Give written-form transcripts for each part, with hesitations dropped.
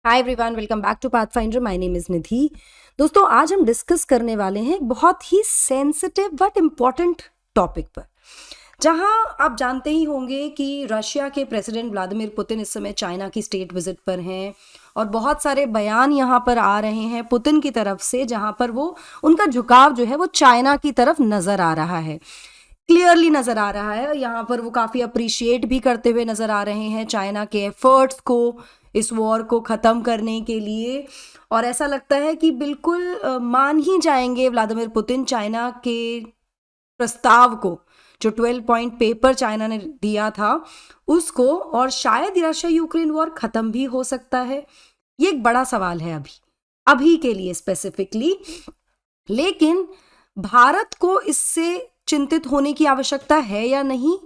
Hi everyone, welcome back to Pathfinder. My name is Nidhi. दोस्तों, आज हम डिस्कस करने वाले हैं एक बहुत ही सेंसिटिव बट इम्पॉर्टेंट टॉपिक पर, जहां आप जानते ही होंगे कि रशिया के प्रेसिडेंट व्लादिमीर पुतिन इस समय चाइना की स्टेट विजिट पर हैं और बहुत सारे बयान यहां पर आ रहे हैं पुतिन की तरफ से, जहां पर वो उनका झुकाव जो है वो चाइना की तरफ नजर आ रहा है, क्लियरली नजर आ रहा है। यहाँ पर वो काफी अप्रिशिएट भी करते हुए नजर आ रहे हैं चाइना के एफर्ट्स को, इस वॉर को खत्म करने के लिए। और ऐसा लगता है कि बिल्कुल मान ही जाएंगे व्लादिमीर पुतिन चाइना के प्रस्ताव को, जो 12 पॉइंट पेपर चाइना ने दिया था उसको, और शायद रशिया यूक्रेन वॉर खत्म भी हो सकता है। ये एक बड़ा सवाल है अभी के लिए स्पेसिफिकली। लेकिन भारत को इससे चिंतित होने की आवश्यकता है या नहीं,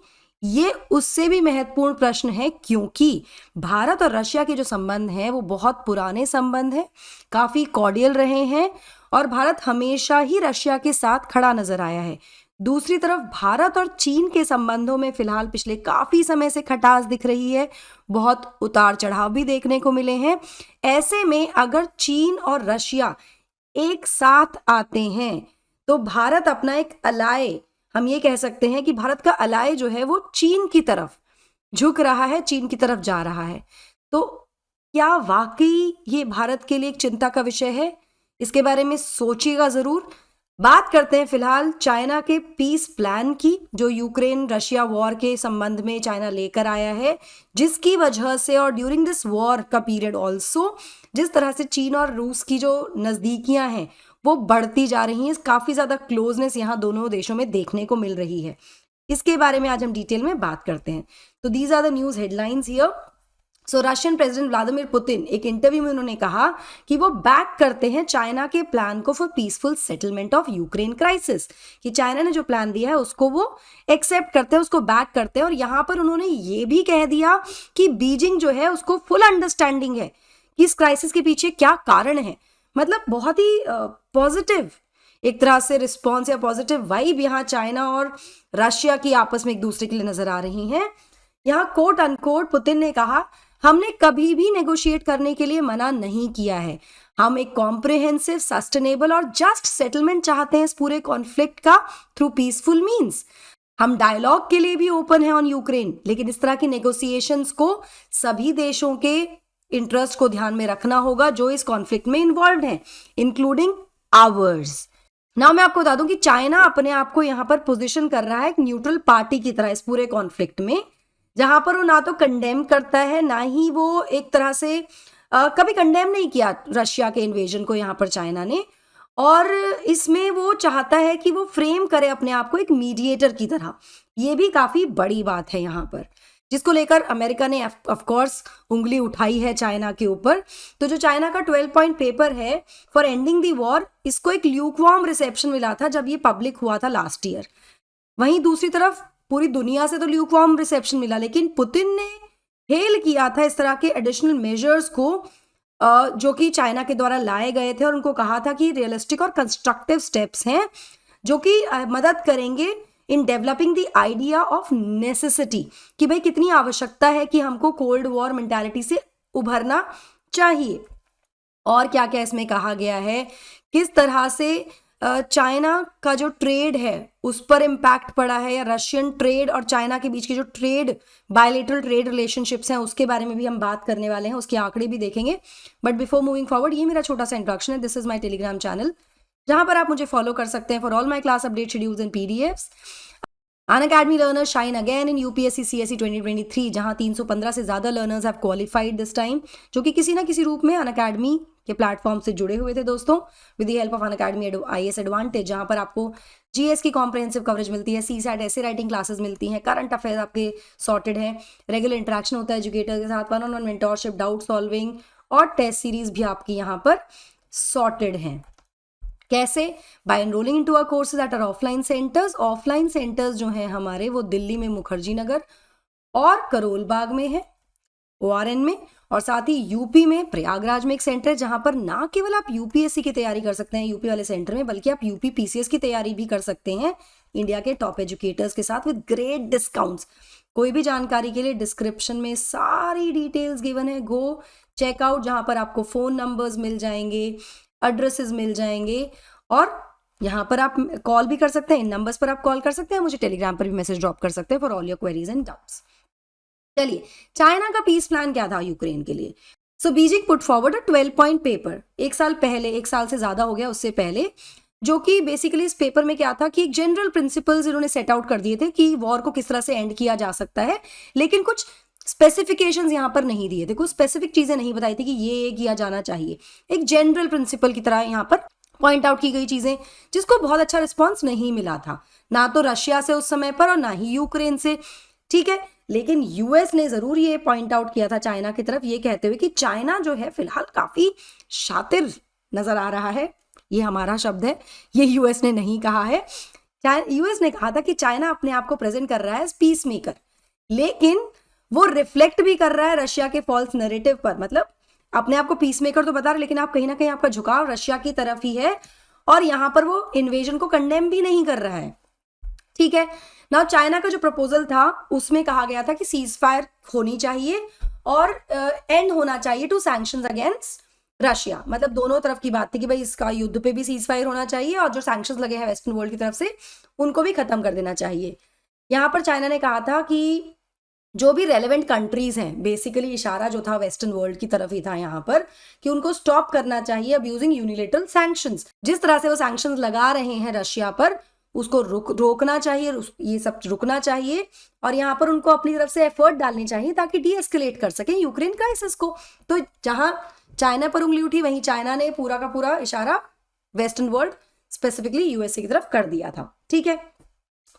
ये उससे भी महत्वपूर्ण प्रश्न है, क्योंकि भारत और रशिया के जो संबंध हैं वो बहुत पुराने संबंध हैं, काफी कॉर्डियल रहे हैं और भारत हमेशा ही रशिया के साथ खड़ा नजर आया है। दूसरी तरफ भारत और चीन के संबंधों में फिलहाल पिछले काफी समय से खटास दिख रही है, बहुत उतार चढ़ाव भी देखने को मिले हैं। ऐसे में अगर चीन और रशिया एक साथ आते हैं तो भारत अपना एक अलाय, हम ये कह सकते हैं कि भारत का अलाय जो है वो चीन की तरफ झुक रहा है, चीन की तरफ जा रहा है। तो क्या वाकई ये भारत के लिए एक चिंता का विषय है? इसके बारे में सोचिएगा जरूर। बात करते हैं फिलहाल चाइना के पीस प्लान की, जो यूक्रेन रशिया वॉर के संबंध में चाइना लेकर आया है, जिसकी वजह से और ड्यूरिंग दिस वॉर का पीरियड ऑल्सो जिस तरह से चीन और रूस की जो नजदीकियां हैं वो बढ़ती जा रही हैं, काफी ज्यादा क्लोजनेस यहाँ दोनों देशों में देखने को मिल रही है। इसके बारे में आज हम डिटेल में बात करते हैं। तो these are the news headlines here. So Russian president Vladimir Putin एक इंटरव्यू में उन्होंने कहा कि वो बैक करते हैं चाइना के प्लान को for peaceful settlement of Ukraine crisis, कि चाइना ने जो प्लान दिया है उसको वो एक्सेप्ट करते हैं, उसको बैक करते हैं। और यहाँ पर उन्होंने ये भी कह दिया कि बीजिंग जो है उसको फुल अंडरस्टैंडिंग है कि इस क्राइसिस के पीछे क्या कारण है। मतलब बहुत ही पॉजिटिव एक तरह से रिस्पॉन्स या पॉजिटिव वाइब यहाँ चाइना और रशिया की आपस में एक दूसरे के लिए नजर आ रही हैं। यहाँ कोट अनकोट पुतिन ने कहा, हमने कभी भी नेगोशिएट करने के लिए मना नहीं किया है, हम एक कॉम्प्रिहेंसिव, सस्टेनेबल और जस्ट सेटलमेंट चाहते हैं इस पूरे कॉन्फ्लिक्ट का थ्रू पीसफुल मीन्स। हम डायलॉग के लिए भी ओपन है ऑन यूक्रेन, लेकिन इस तरह की नेगोशिएशंस को सभी देशों के इंटरेस्ट को ध्यान में रखना होगा जो इस कॉन्फ्लिक्ट में इन्वॉल्व हैं, इंक्लूडिंग आवर्स। नाउ मैं आपको बता दूं कि चाइना अपने आप को यहाँ पर पोजीशन कर रहा है एक न्यूट्रल पार्टी की तरह इस पूरे कॉन्फ्लिक्ट में, जहां पर वो ना तो कंडेम करता है, ना ही वो एक तरह से कभी कंडेम नहीं किया रशिया के इन्वेजन को यहाँ पर चाइना ने। और इसमें वो चाहता है कि वो फ्रेम करे अपने आप को एक मीडिएटर की तरह। ये भी काफी बड़ी बात है यहाँ पर, जिसको लेकर अमेरिका ने ऑफ कोर्स उंगली उठाई है चाइना के ऊपर। तो जो चाइना का 12 पॉइंट पेपर है फॉर एंडिंग दी वॉर, इसको एक ल्यूकवार्म रिसेप्शन मिला था जब ये पब्लिक हुआ था लास्ट ईयर। वहीं दूसरी तरफ पूरी दुनिया से तो ल्यूकवार्म रिसेप्शन मिला, लेकिन पुतिन ने हेल किया था इस तरह के एडिशनल मेजर्स को जो कि चाइना के द्वारा लाए गए थे, और उनको कहा था कि रियलिस्टिक और कंस्ट्रक्टिव स्टेप्स हैं जो कि मदद करेंगे in developing the idea of necessity, कि भाई कितनी आवश्यकता है कि हमको कोल्ड वॉर मेंटालिटी से उभरना चाहिए। और क्या क्या इसमें कहा गया है, किस तरह से चाइना का जो ट्रेड है उस पर इम्पैक्ट पड़ा है, या रशियन ट्रेड और चाइना के बीच की जो ट्रेड बायलेटरल ट्रेड रिलेशनशिप्स हैं उसके बारे में भी हम बात करने वाले हैं, उसके आंकड़े भी देखेंगे। बट बिफोर मूविंग फॉरवर्ड, ये मेरा छोटा सा इंट्रोडक्शन है। This is my Telegram channel, जहां पर आप मुझे फॉलो कर सकते हैं for all my class update schedules and PDFs. Unacademy learners shine again in UPSC CSC 2023, जहां 315 से ज्यादा learners have qualified this time, जो कि किसी ना किसी रूप में अनअकैडमी के प्लेटफॉर्म से जुड़े हुए थे दोस्तों, with the help of Unacademy IAS advantage, जहां पर आपको जीएस की कॉम्प्रिहेंसिव कवरेज मिलती है, सीसैट ऐसे राइटिंग क्लासेस मिलती हैं, करंट अफेयर्स आपके सॉर्टेड हैं, रेगुलर इंटरेक्शन होता है एजुकेटर के साथ, one on one mentorship, doubt solving और टेस्ट सीरीज भी आपकी यहाँ पर सॉर्टेड हैं। कैसे? By enrolling into our courses at our offline centres. Offline centres जो हैं हमारे वो दिल्ली में मुखर्जी नगर और करोल बाग में है, ओआरएन में, और साथ ही यूपी में प्रयागराज में एक सेंटर है, जहां पर ना केवल आप यूपीएससी की तैयारी कर सकते हैं यूपी वाले सेंटर में, बल्कि आप यूपी पीसीएस की तैयारी भी कर सकते हैं इंडिया के टॉप एजुकेटर्स के साथ विद ग्रेट डिस्काउंट्स। कोई भी जानकारी के लिए डिस्क्रिप्शन में सारी डिटेल्स गिवन है, गो चेकआउट, जहाँ पर आपको फ़ोन नंबर्स मिल जाएंगे, एड्रेसेस मिल जाएंगे, और यहाँ पर आप कॉल भी कर सकते हैं, इन नंबर्स पर आप कॉल कर सकते हैं, मुझे टेलीग्राम पर भी मैसेज ड्रॉप कर सकते हैं for all your queries and doubts. चलिए, चाइना का पीस प्लान क्या था यूक्रेन के लिए? सो बीजिंग पुट फॉरवर्ड अ 12 पॉइंट पेपर, एक साल से ज्यादा हो गया उससे पहले, जो कि बेसिकली इस पेपर में क्या था कि एक जनरल प्रिंसिपल्स इन्होंने सेट आउट कर दिए थे कि वॉर को किस तरह से एंड किया जा सकता है, लेकिन कुछ स्पेसिफिकेशंस यहाँ पर नहीं दिए थे, कुछ स्पेसिफिक चीजें नहीं बताई थी कि ये किया जाना चाहिए। एक जनरल प्रिंसिपल की तरह यहाँ पर पॉइंट आउट की गई चीजें, जिसको बहुत अच्छा रिस्पॉन्स नहीं मिला था, ना तो रशिया से उस समय पर और ना ही यूक्रेन से, ठीक है। लेकिन यूएस ने जरूर ये पॉइंट आउट किया था चाइना की तरफ, ये कहते हुए कि चाइना जो है फिलहाल काफी शातिर नजर आ रहा है, ये हमारा शब्द है, ये यूएस ने नहीं कहा है। यूएस ने कहा था कि चाइना अपने आप को प्रेजेंट कर रहा है एज पीस मेकर, लेकिन वो रिफ्लेक्ट भी कर रहा है रशिया के फॉल्स नैरेटिव पर। मतलब अपने आप को पीस मेकर तो बता रहे, लेकिन आप कहीं ना कहीं आपका झुकाव रशिया की तरफ ही है, और यहां पर वो इन्वेजन को कंडेम भी नहीं कर रहा है, ठीक है ना। चाइना का जो प्रपोजल था उसमें कहा गया था कि सीज फायर होनी चाहिए और एंड होना चाहिए टू सैंक्शंस अगेंस्ट रशिया। मतलब दोनों तरफ की बात थी कि भाई इसका युद्ध पे भी सीज फायर होना चाहिए, और जो सैंक्शंस लगे हैं वेस्टर्न वर्ल्ड की तरफ से उनको भी खत्म कर देना चाहिए। यहाँ पर चाइना ने कहा था कि जो भी रेलेवेंट कंट्रीज हैं, बेसिकली इशारा जो था वेस्टर्न वर्ल्ड की तरफ ही था यहाँ पर, कि उनको स्टॉप करना चाहिए अब्यूजिंग यूनिलेटरल सैंक्शंस। जिस तरह से वो सैंक्शंस लगा रहे हैं रशिया पर, उसको रोकना चाहिए, ये सब रुकना चाहिए, और यहाँ पर उनको अपनी तरफ से एफर्ट डालनी चाहिए ताकि डी एस्केलेट कर सकें यूक्रेन क्राइसिस को। तो जहां चाइना पर उंगली उठी, वहीं चाइना ने पूरा का पूरा इशारा वेस्टर्न वर्ल्ड स्पेसिफिकली यूएसए की तरफ कर दिया था, ठीक है।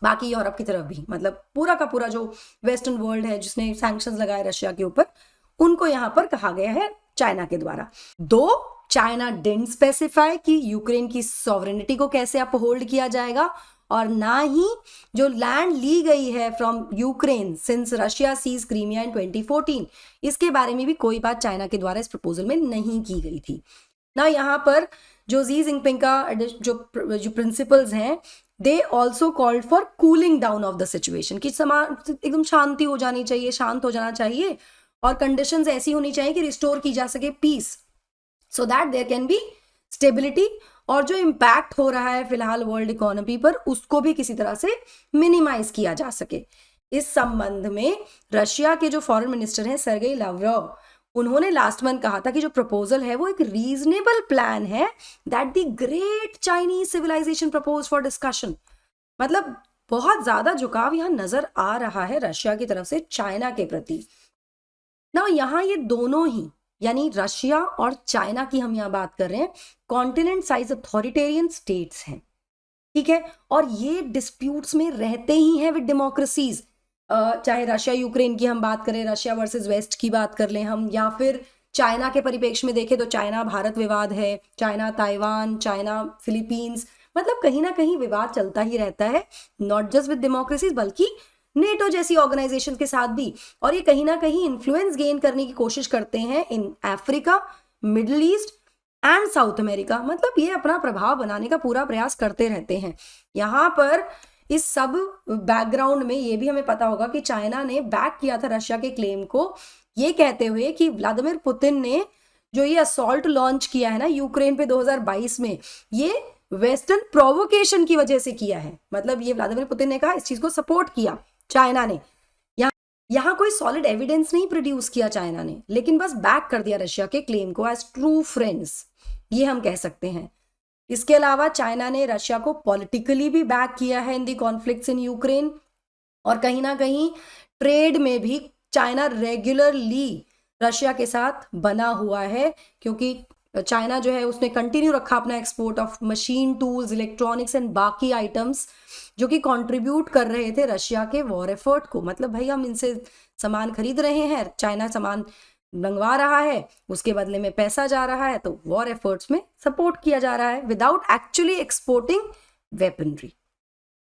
बाकी यूरोप की तरफ भी, मतलब पूरा का पूरा जो वेस्टर्न वर्ल्ड है जिसने सैंक्शंस लगाए रशिया के ऊपर, उनको यहाँ पर कहा गया है चाइना के द्वारा। दो, चाइना डिडंट स्पेसिफाई कि यूक्रेन की सॉवरेनिटी को कैसे अपहोल्ड किया जाएगा, और ना ही जो लैंड ली गई है from Ukraine since Russia seized Crimea in 2014, इसके बारे में भी कोई बात चाइना के द्वारा इस प्रपोजल में नहीं की गई थी ना। यहाँ पर जो जी जिनपिंग का जो प्रिंसिपल्स हैं, they also called for cooling down of the situation, कि एकदम शांति हो जानी चाहिए, शांत हो जाना चाहिए, और कंडीशंस ऐसी होनी चाहिए कि रिस्टोर की जा सके peace, so that there can be stability, और जो इम्पैक्ट हो रहा है फिलहाल वर्ल्ड इकोनॉमी पर उसको भी किसी तरह से मिनिमाइज किया जा सके। इस संबंध में रशिया के जो फॉरेन मिनिस्टर हैं सर्गेई लावरोव, उन्होंने लास्ट मंथ कहा था कि जो प्रपोजल है वो एक रीजनेबल प्लान है that the great Chinese civilisation propose for discussion. मतलब बहुत ज्यादा झुकाव यहां नजर आ रहा है रशिया की तरफ से चाइना के प्रति ना। यहाँ ये दोनों ही, यानी रशिया और चाइना की हम यहाँ बात कर रहे हैं, कॉन्टिनेंट साइज अथॉरिटेरियन स्टेट्स हैं, ठीक है, और ये डिस्प्यूट्स में रहते ही हैं विद डेमोक्रेसीज। चाहे रशिया यूक्रेन की हम बात करें, रशिया वर्सेस वेस्ट की बात कर लें हम, या फिर चाइना के परिप्रेक्ष्य में देखें तो चाइना भारत विवाद है, चाइना ताइवान, चाइना फिलीपींस, मतलब कहीं ना कहीं विवाद चलता ही रहता है, नॉट जस्ट विद डेमोक्रेसीज बल्कि नेटो जैसी ऑर्गेनाइजेशन के साथ भी। और ये कहीं ना कहीं इन्फ्लुएंस गेन करने की कोशिश करते हैं in Africa, middle east and south America. मतलब ये अपना प्रभाव बनाने का पूरा प्रयास करते रहते हैं। यहाँ पर इस सब बैकग्राउंड में ये भी हमें पता होगा कि चाइना ने बैक किया था रशिया के क्लेम को, ये कहते हुए कि व्लादिमीर पुतिन ने जो ये असॉल्ट लॉन्च किया है ना यूक्रेन पे 2022 में, ये वेस्टर्न प्रोवोकेशन की वजह से किया है। मतलब ये व्लादिमीर पुतिन ने कहा, इस चीज को सपोर्ट किया चाइना ने। यहाँ कोई सॉलिड एविडेंस नहीं प्रोड्यूस किया चाइना ने, लेकिन बस बैक कर दिया रशिया के क्लेम को एज ट्रू फ्रेंड्स, ये हम कह सकते हैं। इसके अलावा चाइना ने रशिया को पॉलिटिकली भी बैक किया है इन दी कॉन्फ्लिक्ट्स इन यूक्रेन, और कहीं ना कहीं ट्रेड में भी चाइना रेगुलरली रशिया के साथ बना हुआ है, क्योंकि चाइना जो है उसने कंटिन्यू रखा अपना export of machine tools, electronics and बाकी आइटम्स जो कि कंट्रीब्यूट कर रहे थे रशिया के वॉर एफर्ट को। मतलब भाई हम इनसे सामान खरीद रहे हैं, चाइना सामान मंगवा रहा है, उसके बदले में पैसा जा रहा है, तो वॉर एफर्ट्स में सपोर्ट किया जा रहा है विदाउट एक्चुअली एक्सपोर्टिंग वेपनरी।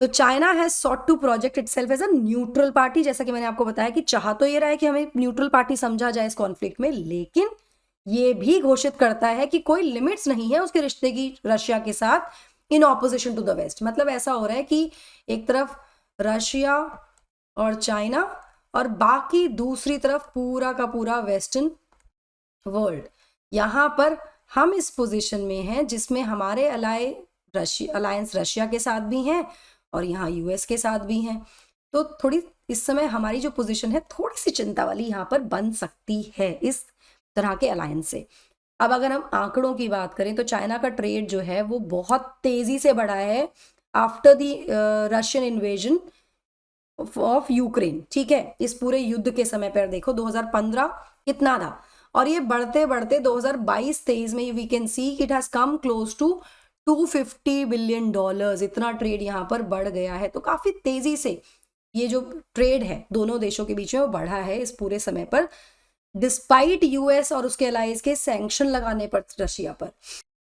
तो China has sought to project itself as a neutral party, जैसा कि मैंने आपको बताया कि चाह तो ये रहा है कि हमें न्यूट्रल पार्टी समझा जाए इस कॉन्फ्लिक्ट में, लेकिन ये भी घोषित करता है कि कोई लिमिट्स नहीं है उसके रिश्ते की रशिया के साथ in opposition to the West. मतलब ऐसा हो रहा है कि एक तरफ रशिया और चाइना और बाकी दूसरी तरफ पूरा का पूरा वेस्टर्न वर्ल्ड। यहाँ पर हम इस पोजीशन में हैं जिसमें हमारे अलायंस रशिया के साथ भी हैं और यहाँ यूएस के साथ भी हैं। तो थोड़ी इस समय हमारी जो पोजीशन है थोड़ी सी चिंता वाली यहाँ पर बन सकती है इस तरह के अलायंस से। अब अगर हम आंकड़ों की बात करें तो चाइना का ट्रेड जो है वो बहुत तेजी से बढ़ा है after the Russian invasion of Ukraine. ठीक है, इस पूरे युद्ध के समय पर देखो 2015 कितना था, और ये बढ़ते बढ़ते 2022-23 में we can see it has come close to $250 billion. इतना ट्रेड यहाँ पर बढ़ गया है। तो काफी तेजी से ये जो ट्रेड है दोनों देशों के बीच में वो बढ़ा है इस पूरे समय पर, डिस्पाइट यूएस और उसके अलायंस के सैंक्शन लगाने पर रशिया पर।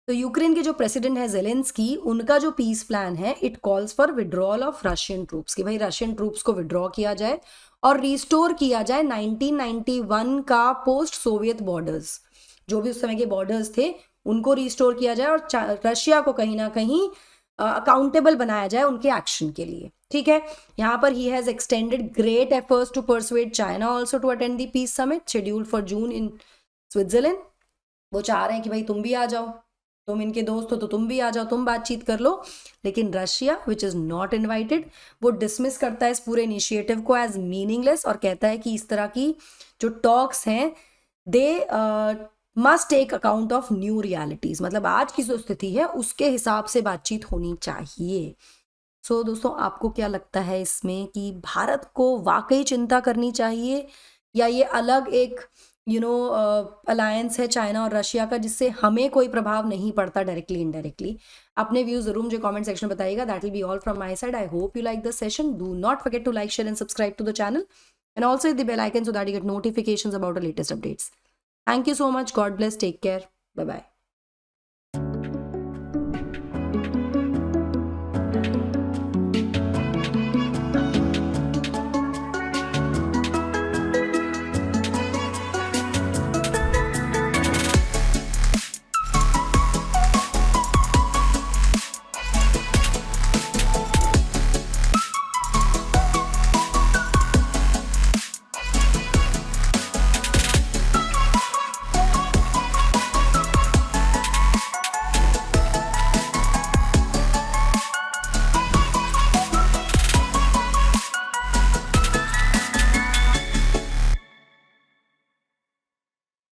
तो यूक्रेन के जो प्रेसिडेंट है जेलेंस्की, उनका जो पीस प्लान है it calls for withdrawal of Russian troops, कि भाई रशियन ट्रूप्स को विड्रॉ किया जाए और रिस्टोर किया जाए 1991 का पोस्ट सोवियत बॉर्डर्स, जो भी उस समय के बॉर्डर्स थे उनको रिस्टोर किया जाए और रशिया को कहीं ना कहीं अकाउंटेबल बनाया जाए उनके एक्शन के लिए। ठीक है, यहाँ पर ही has extended great efforts to persuade China also to attend the peace summit scheduled for June in Switzerland. वो चाह रहे हैं कि भाई तुम भी आ जाओ, तुम इनके दोस्त हो तो तुम भी आ जाओ, तुम बातचीत कर लो। लेकिन Russia which is not invited, वो डिसमिस करता है इस पूरे इनिशिएटिव को एज मीनिंगलेस और कहता है कि इस तरह की जो टॉक्स हैं they must take account of new realities, मतलब आज की जो स्थिति है उसके हिसाब से बातचीत होनी चाहिए। सो दोस्तों, आपको क्या लगता है इसमें कि भारत को वाकई चिंता करनी चाहिए या ये अलग एक अलायंस है चाइना और रशिया का जिससे हमें कोई प्रभाव नहीं पड़ता डायरेक्टली इनडायरेक्टली? अपने व्यूज जरूर मुझे कमेंट सेक्शन में बताइएगा। That will be all from my side. I hope you like the session. Do not forget to like, share and subscribe to the channel and also hit the bell icon so that you get notifications about the latest updates. Thank you so much. God bless. Take care. Bye bye.